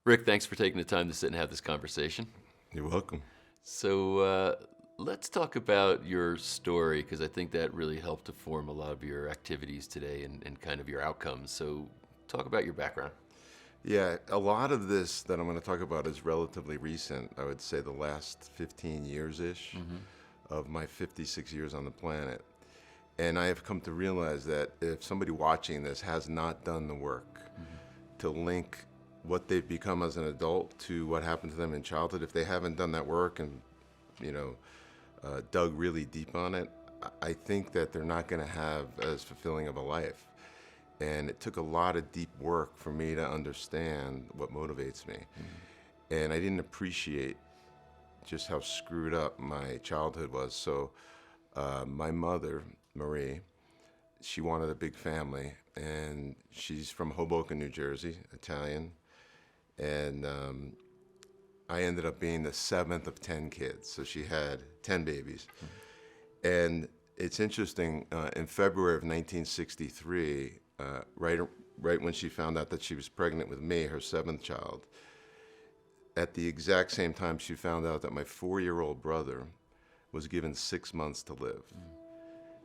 Rick, thanks for taking the time to sit and have this conversation. You're welcome. So let's talk about your story because I think that really helped to form a lot of your activities today and kind of your outcomes. So talk about your background. Yeah, a lot of this that I'm going to talk about is relatively recent. I would say the last 15 years ish of my 56 years on the planet. And I have come to realize that if somebody watching this has not done the work to link what they've become as an adult to what happened to them in childhood, if they haven't done that work and, you know, dug really deep on it, I think that they're not going to have as fulfilling of a life. And it took a lot of deep work for me to understand what motivates me. And I didn't appreciate just how screwed up my childhood was. So my mother, Marie, she wanted a big family, and she's from Hoboken, New Jersey, Italian. And I ended up being the seventh of 10 kids. So she had 10 babies. And it's interesting, in February of 1963, right when she found out that she was pregnant with me, her seventh child, at the exact same time she found out that my 4-year-old brother was given 6 months to live.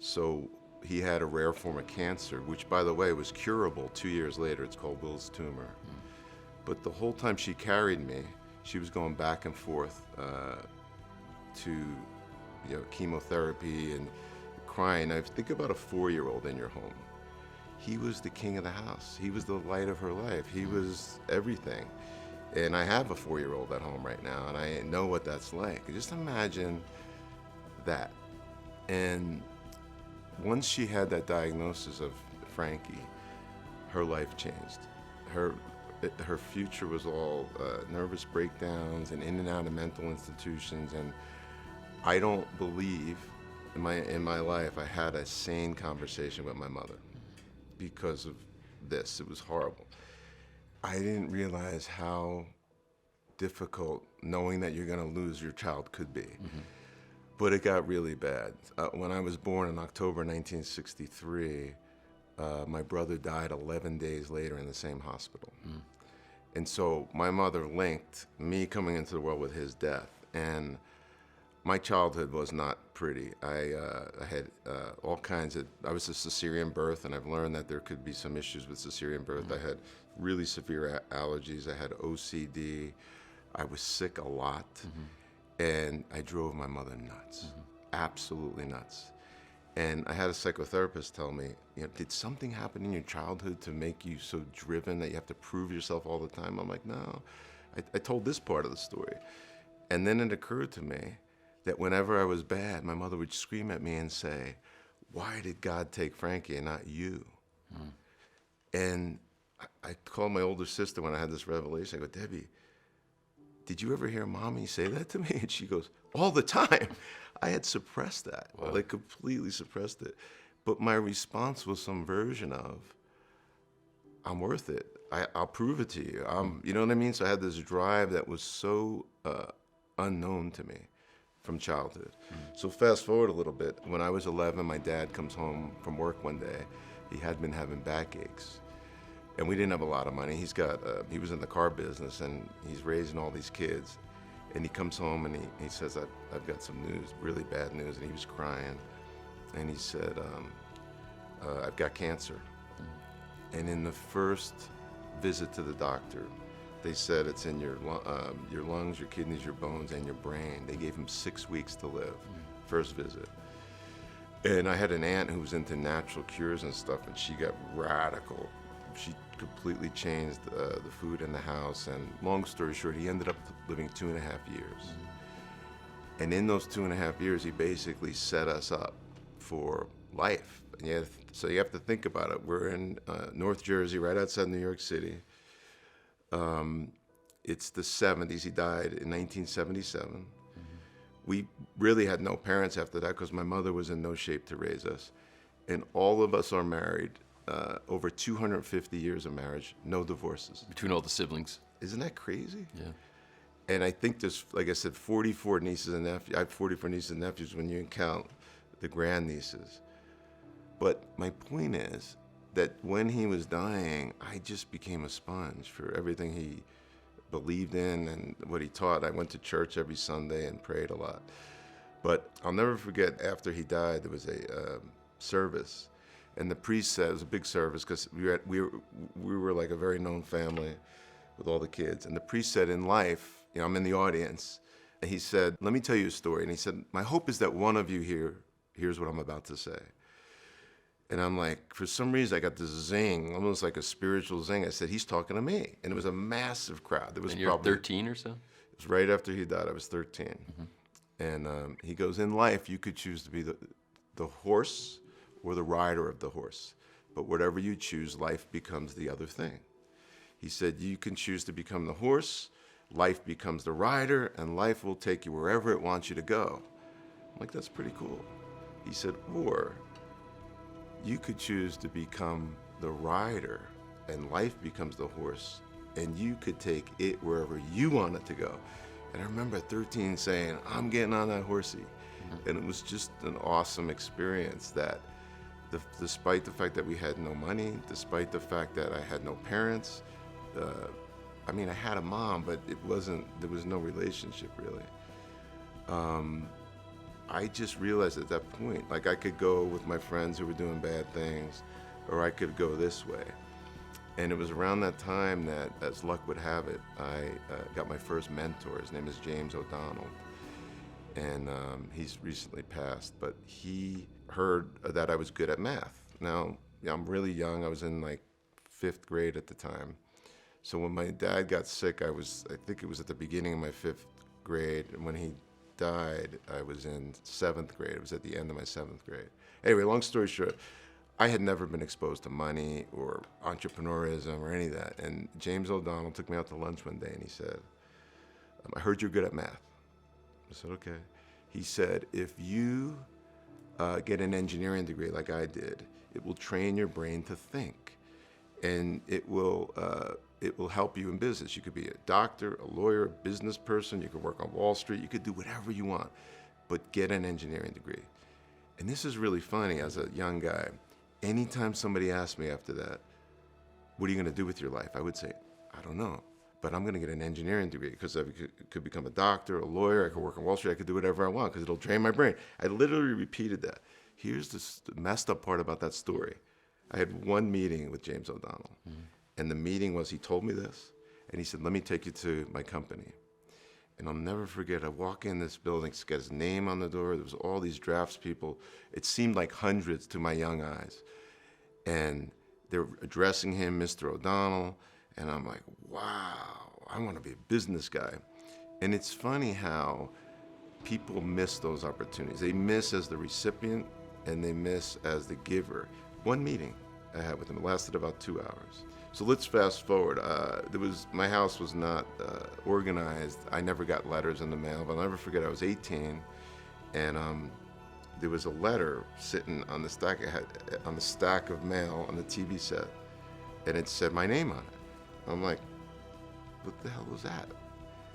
So he had a rare form of cancer, which, by the way, was curable 2 years later. It's called Will's tumor. But the whole time she carried me, she was going back and forth to chemotherapy and crying. I think about a 4-year-old in your home. He was the king of the house. He was the light of her life. He was everything. And I have a 4-year-old at home right now, and I know what that's like. Just imagine that. And once she had that diagnosis of Frankie, her life changed. Her future was all nervous breakdowns and in and out of mental institutions. And I don't believe in my life I had a sane conversation with my mother because of this. It was horrible. I didn't realize how difficult knowing that you're going to lose your child could be. But it got really bad. When I was born in October 1963, my brother died 11 days later in the same hospital. And so my mother linked me coming into the world with his death. And my childhood was not pretty. I had all kinds of, I was a cesarean birth, and I've learned that there could be some issues with cesarean birth. I had really severe allergies. I had OCD. I was sick a lot. And I drove my mother nuts, absolutely nuts. And I had a psychotherapist tell me, did something happen in your childhood to make you so driven that you have to prove yourself all the time? I'm like, no, I told this part of the story. And then it occurred to me that whenever I was bad, my mother would scream at me and say, why did God take Frankie and not you? And I called my older sister when I had this revelation. I go, Debbie, did you ever hear Mommy say that to me? And she goes, all the time. I had suppressed that, like completely suppressed it. But my response was some version of, I'm worth it. I'll prove it to you. You know what I mean? So I had this drive that was so unknown to me from childhood. So fast forward a little bit. When I was 11, my dad comes home from work one day. He had been having backaches. And we didn't have a lot of money. He was in the car business, and he's raising all these kids. And he comes home and he says, I've got some news, really bad news. And he was crying. And he said, I've got cancer. And in the first visit to the doctor, they said it's in your lungs, your kidneys, your bones, and your brain. They gave him 6 weeks to live, first visit. And I had an aunt who was into natural cures and stuff, and she got radical. She completely changed the food in the house. And long story short, he ended up living 2.5 years. And in those 2.5 years, he basically set us up for life. And so you have to think about it. We're in North Jersey, right outside New York City. It's the 70s. He died in 1977. We really had no parents after that because my mother was in no shape to raise us. And all of us are married. Over 250 years of marriage, no divorces. Between all the siblings. Isn't that crazy? Yeah. And I think there's, like I said, 44 nieces and nephews. I have 44 nieces and nephews when you count the grandnieces. But my point is that when he was dying, I just became a sponge for everything he believed in and what he taught. I went to church every Sunday and prayed a lot. But I'll never forget, after he died, there was a service. And the priest said, it was a big service because we were like a very known family with all the kids. And the priest said, in life, I'm in the audience, and he said, let me tell you a story. And he said, my hope is that one of you here hears what I'm about to say. And I'm like, for some reason, I got this zing, almost like a spiritual zing. I said, he's talking to me. And it was a massive crowd. There was And you're 13 or so? It was right after he died. I was 13. Mm-hmm. And he goes, in life, you could choose to be the horse or the rider of the horse. But whatever you choose, life becomes the other thing. He said, you can choose to become the horse, life becomes the rider, and life will take you wherever it wants you to go. I'm like, that's pretty cool. He said, or you could choose to become the rider, and life becomes the horse, and you could take it wherever you want it to go. And I remember at 13 saying, I'm getting on that horsey. Mm-hmm. And it was just an awesome experience that despite the fact that we had no money, despite the fact that I had no parents, I had a mom, but there was no relationship really. I just realized at that point, like I could go with my friends who were doing bad things, or I could go this way. And it was around that time that, as luck would have it, I got my first mentor. His name is James O'Donnell. And he's recently passed, but he heard that I was good at math. Now, I'm really young. I was in like 5th grade at the time. So when my dad got sick, I think it was at the beginning of my 5th grade. And when he died, I was in 7th grade. It was at the end of my 7th grade. Anyway, long story short, I had never been exposed to money or entrepreneurism or any of that. And James O'Donnell took me out to lunch one day and he said, I heard you're good at math. I said, okay. He said, if you get an engineering degree like I did, it will train your brain to think. And it will help you in business. You could be a doctor, a lawyer, a business person. You could work on Wall Street. You could do whatever you want, but get an engineering degree. And this is really funny as a young guy. Anytime somebody asked me after that, what are you going to do with your life? I would say, I don't know, but I'm going to get an engineering degree because I could become a doctor, a lawyer. I could work on Wall Street. I could do whatever I want because it'll train my brain. I literally repeated that. Here's the messed up part about that story. I had one meeting with James O'Donnell, and the meeting was, he told me this, and he said, let me take you to my company. And I'll never forget, I walk in this building, it's got his name on the door, there was all these draftspeople. It seemed like hundreds to my young eyes. And they're addressing him, Mr. O'Donnell, and I'm like, wow, I want to be a business guy. And it's funny how people miss those opportunities. They miss as the recipient, and they miss as the giver. One meeting I had with him, it lasted about 2 hours. So let's fast forward. My house was not organized. I never got letters in the mail, but I'll never forget, I was 18, and there was a letter sitting on the stack. It had on the stack of mail on the TV set, and it said my name on it. I'm like, what the hell was that?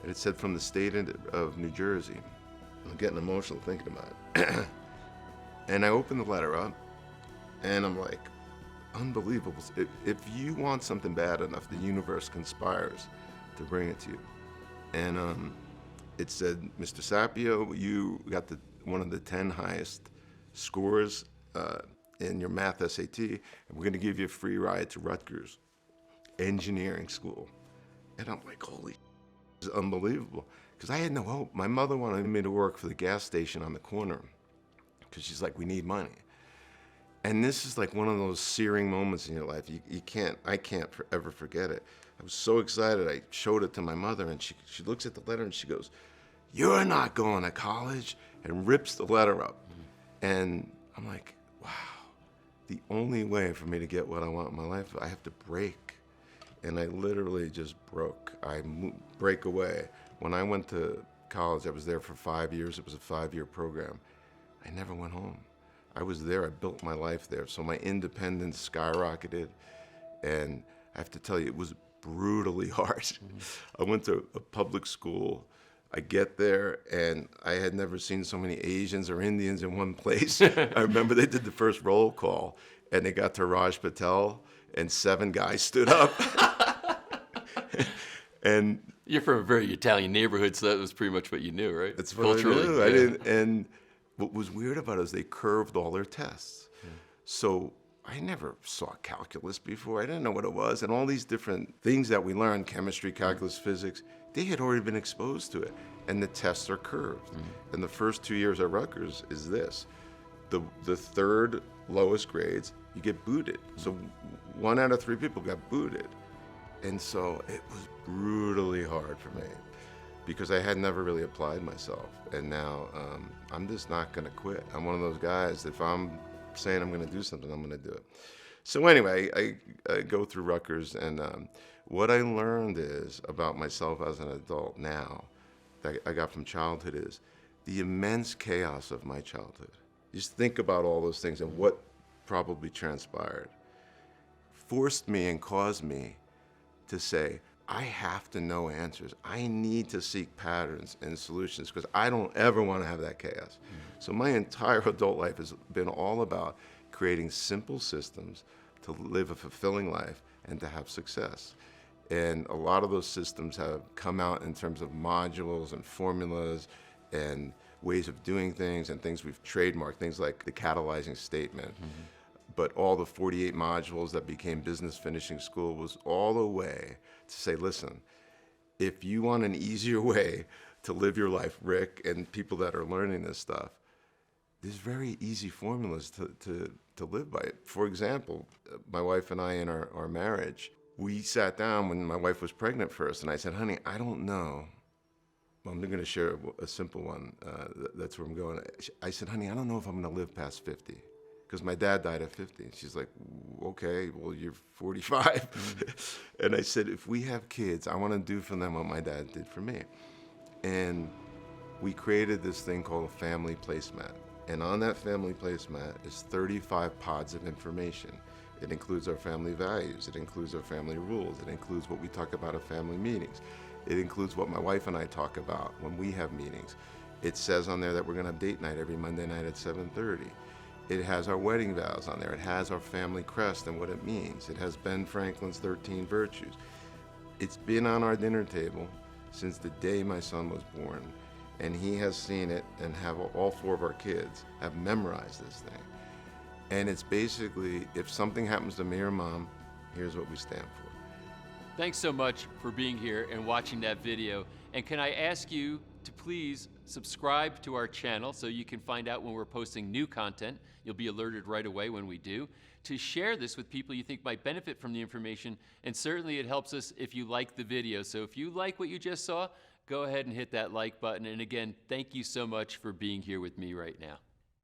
And it said from the state of New Jersey. I'm getting emotional thinking about it. And I opened the letter up, and I'm like, unbelievable. If you want something bad enough, the universe conspires to bring it to you. And it said, Mr. Sapio, you got one of the 10 highest scores in your math SAT, and we're going to give you a free ride to Rutgers engineering school. And I'm like, holy, this is unbelievable. Because I had no hope. My mother wanted me to work for the gas station on the corner because she's like, we need money. And this is like one of those searing moments in your life. I can't ever forget it. I was so excited. I showed it to my mother, and she looks at the letter and she goes, you're not going to college, and rips the letter up. And I'm like, wow, the only way for me to get what I want in my life, I have to break. And I literally just broke. Break away. When I went to college, I was there for 5 years. It was a 5-year program. I never went home. I was there. I built my life there. So my independence skyrocketed. And I have to tell you, it was brutally hard. I went to a public school. I get there, and I had never seen so many Asians or Indians in one place. I remember they did the first roll call, and they got to Raj Patel, and 7 guys stood up. And You're from a very Italian neighborhood, so that was pretty much what you knew, right? That's what I knew. I yeah. didn't, and what was weird about it is they curved all their tests. So I never saw calculus before. I didn't know what it was. And all these different things that we learned, chemistry, calculus, physics, they had already been exposed to it. And the tests are curved. And the first 2 years at Rutgers is this. The third lowest grades, you get booted. So 1 out of 3 people got booted. And so it was brutally hard for me because I had never really applied myself. And now I'm just not going to quit. I'm one of those guys, if I'm saying I'm going to do something, I'm going to do it. So anyway, I go through Rutgers, and what I learned is about myself as an adult now, that I got from childhood, is the immense chaos of my childhood. Just think about all those things and what probably transpired. Forced me and caused me to say, I have to know answers. I need to seek patterns and solutions because I don't ever want to have that chaos. So my entire adult life has been all about creating simple systems to live a fulfilling life and to have success. And a lot of those systems have come out in terms of modules and formulas and ways of doing things and things we've trademarked, things like the catalyzing statement. But all the 48 modules that became Business Finishing School was all a way to say, listen, if you want an easier way to live your life, Rick, and people that are learning this stuff, there's very easy formulas to live by it. For example, my wife and I in our marriage, we sat down when my wife was pregnant first, and I said, honey, I don't know. Well, I'm going to share a simple one. That's where I'm going. I said, honey, I don't know if I'm going to live past 50. Because my dad died at 50. And she's like, okay, well, you're 45. And I said, if we have kids, I want to do for them what my dad did for me. And we created this thing called a family placemat. And on that family placemat is 35 pods of information. It includes our family values. It includes our family rules. It includes what we talk about at family meetings. It includes what my wife and I talk about when we have meetings. It says on there that we're going to have date night every Monday night at 7:30. It has our wedding vows on there. It has our family crest and what it means. It has Ben Franklin's 13 virtues. It's been on our dinner table since the day my son was born. And he has seen it, and have all 4 of our kids have memorized this thing. And it's basically, if something happens to me or mom, here's what we stand for. Thanks so much for being here and watching that video. And can I ask you to please subscribe to our channel so you can find out when we're posting new content. You'll be alerted right away when we do. To share this with people you think might benefit from the information, and certainly it helps us if you like the video. So if you like what you just saw, go ahead and hit that like button. And again, thank you so much for being here with me right now.